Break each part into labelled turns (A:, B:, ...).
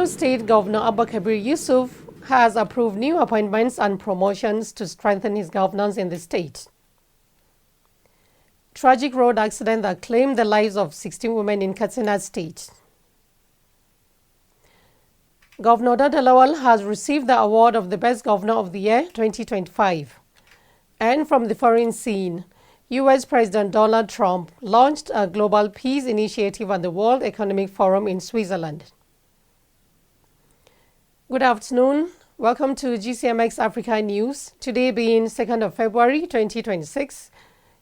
A: Kano State Governor Abba Kabir Yusuf has approved new appointments and promotions to strengthen his governance in the state. Tragic road accident that claimed the lives of 16 women in Katsina State. Governor Dauda Lawal has received the award of the Best Governor of the Year 2025. And from the foreign scene, U.S. President Donald Trump launched a global peace initiative at the World Economic Forum in Switzerland. Good afternoon. Welcome to GCMX Africa News. Today being 2nd of February 2026,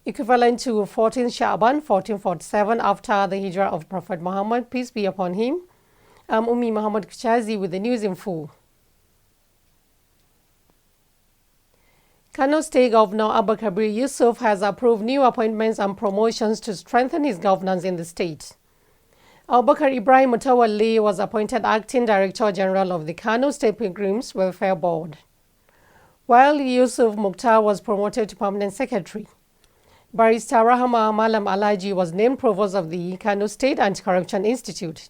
A: equivalent to 14 Sha'ban 1447 after the Hijrah of Prophet Muhammad, peace be upon him. I'm Ummi Muhammad Kuchazi with the news in full. Kano State Governor Abba Kabir Yusuf has approved new appointments and promotions to strengthen his governance in the state. Abubakar Ibrahim Mutawalli was appointed Acting Director General of the Kano State Pilgrims Welfare Board, while Yusuf Mukhtar was promoted to Permanent Secretary. Barrister Rahama Malam Alaji was named Provost of the Kano State Anti-Corruption Institute,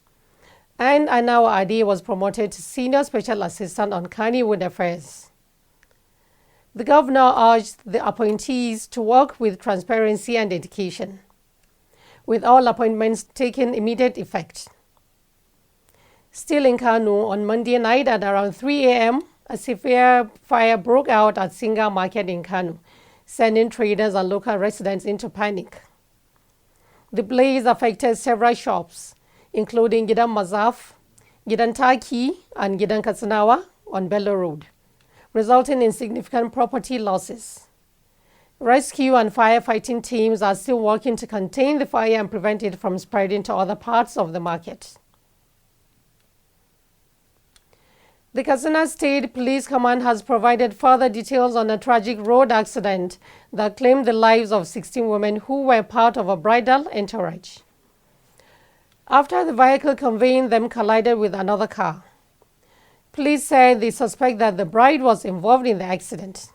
A: and Anawa Ade was promoted to Senior Special Assistant on Kannywood Affairs. The governor urged the appointees to work with transparency and dedication, with all appointments taking immediate effect. Still in Kano, on Monday night at around 3 a.m., a severe fire broke out at Singa Market in Kano, sending traders and local residents into panic. The blaze affected several shops, including Gidan Mazaf, Gidan Taki, and Gidan Katsinawa on Bello Road, resulting in significant property losses. Rescue and firefighting teams are still working to contain the fire and prevent it from spreading to other parts of the market. The Katsina State Police Command has provided further details on a tragic road accident that claimed the lives of 16 women who were part of a bridal entourage, after the vehicle conveying them collided with another car. Police said they suspect that the bride was involved in the accident,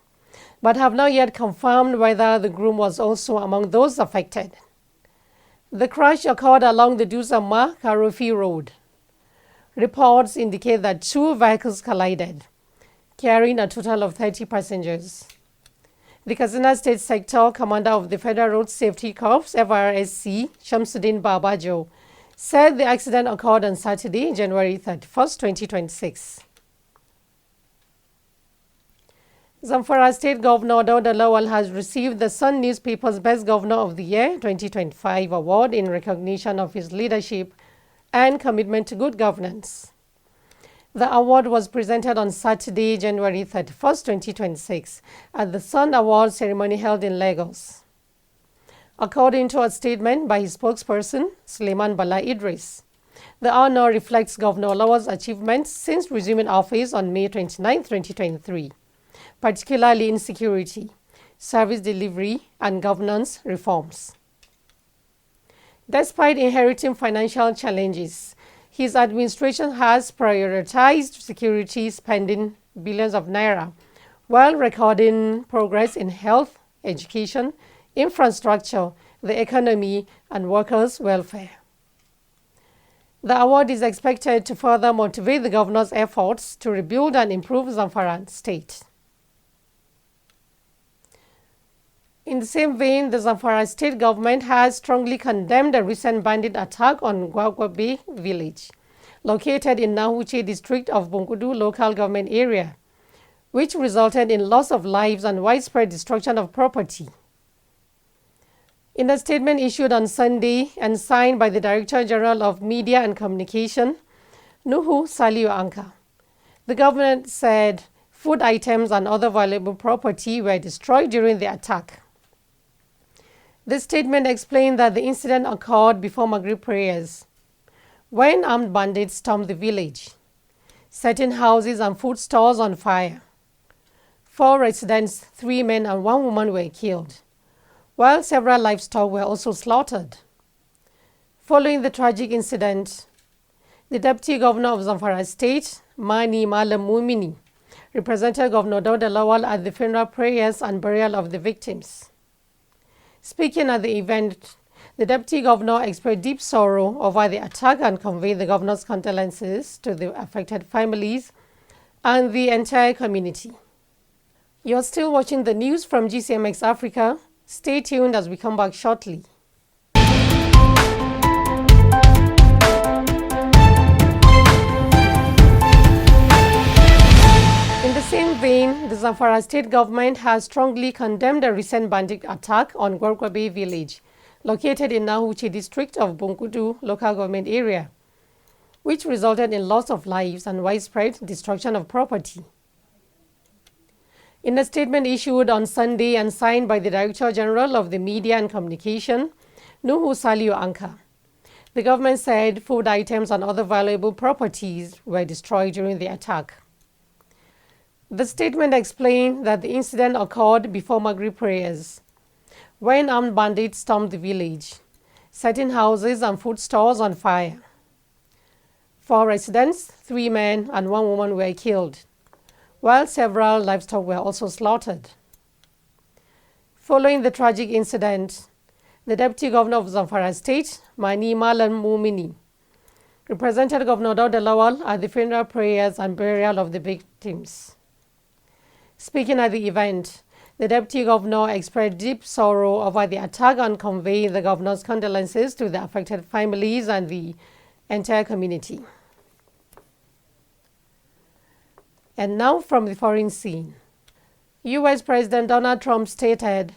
A: but have not yet confirmed whether the groom was also among those affected. The crash occurred along the Dusama Karufi Road. Reports indicate that two vehicles collided, carrying a total of 30 passengers. The Katsina State Sector Commander of the Federal Road Safety Corps, FRSC, Shamsuddin Babajo, said the accident occurred on Saturday, January 31st, 2026. Zamfara State Governor Dauda Lawal has received the Sun newspaper's Best Governor of the Year 2025 award in recognition of his leadership and commitment to good governance. The award was presented on Saturday, January 31st, 2026, at the Sun Award ceremony held in Lagos. According to a statement by his spokesperson, Suleiman Bala Idris, the honor reflects Governor Lawal's achievements since resuming office on May 29, 2023. Particularly in security, service delivery, and governance reforms. Despite inheriting financial challenges, his administration has prioritized security, spending billions of naira, while recording progress in health, education, infrastructure, the economy, and workers' welfare. The award is expected to further motivate the governor's efforts to rebuild and improve Zamfara State. In the same vein, the Zamfara state government has strongly condemned a recent bandit attack on Gwagwabe village, located in Nahuche district of Bunkudu local government area, which resulted in loss of lives and widespread destruction of property. In a statement issued on Sunday and signed by the Director General of Media and Communication, Nuhu Saliu Anka, the government said food items and other valuable property were destroyed during the attack. The statement explained that the incident occurred before Maghrib prayers, when armed bandits stormed the village, setting houses and food stores on fire. 4 residents, 3 men and 1 woman were killed, while several livestock were also slaughtered. Following the tragic incident, the Deputy Governor of Zamfara State, Mani Malam Mumini, represented Governor Dauda Lawal at the funeral prayers and burial of the victims. Speaking at the event, The deputy governor expressed deep sorrow over the attack and conveyed the governor's condolences to the affected families and the entire community. You're still watching the news from GCMX Africa. Stay tuned as we come back shortly. In the same vein, the Zamfara state government has strongly condemned a recent bandit attack on Gwargwabe village, located in Nahuchi district of Bunkudu local government area, which resulted in loss of lives and widespread destruction of property. In a statement issued on Sunday and signed by the Director General of the Media and Communication, Nuhu Saliu Anka, the government said food items and other valuable properties were destroyed during the attack. The statement explained that the incident occurred before Maghrib prayers, when armed bandits stormed the village, setting houses and food stores on fire. 4 residents, 3 men and 1 woman were killed, while several livestock were also slaughtered. Following the tragic incident, the Deputy Governor of Zamfara State, Mani Malam Mumini, represented Governor Dauda Lawal at the funeral prayers and burial of the victims. Speaking at the event, the Deputy Governor expressed deep sorrow over the attack and conveyed the governor's condolences to the affected families and the entire community. And now from the foreign scene. U.S. President Donald Trump stated,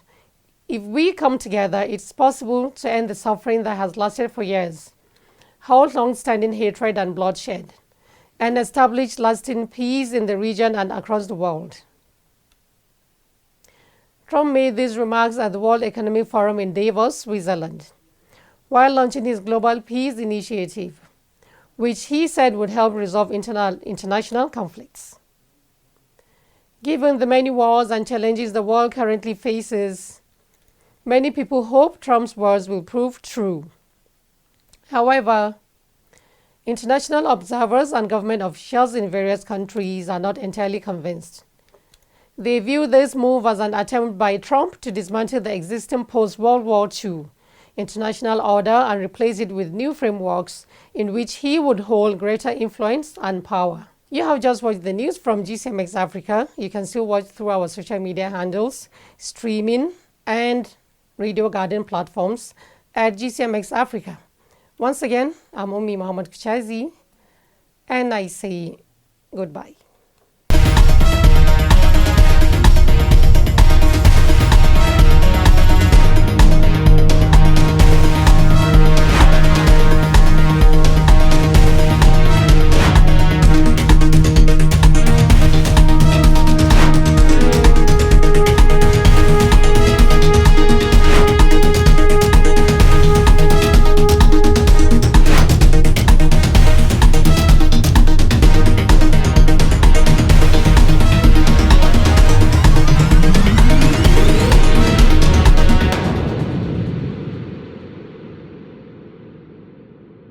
A: "If we come together, it's possible to end the suffering that has lasted for years, halt long-standing hatred and bloodshed, and establish lasting peace in the region and across the world." Trump made these remarks at the World Economic Forum in Davos, Switzerland, while launching his Global Peace Initiative, which he said would help resolve international conflicts. Given the many wars and challenges the world currently faces, many people hope Trump's words will prove true. However, international observers and government officials in various countries are not entirely convinced. They view this move as an attempt by Trump to dismantle the existing post-World War II international order and replace it with new frameworks in which he would hold greater influence and power. You have just watched the news from GCMX Africa. You can still watch through our social media handles, streaming, and Radio Garden platforms at GCMX Africa. Once again, I'm Ummi Muhammad Kuchazi, and I say goodbye.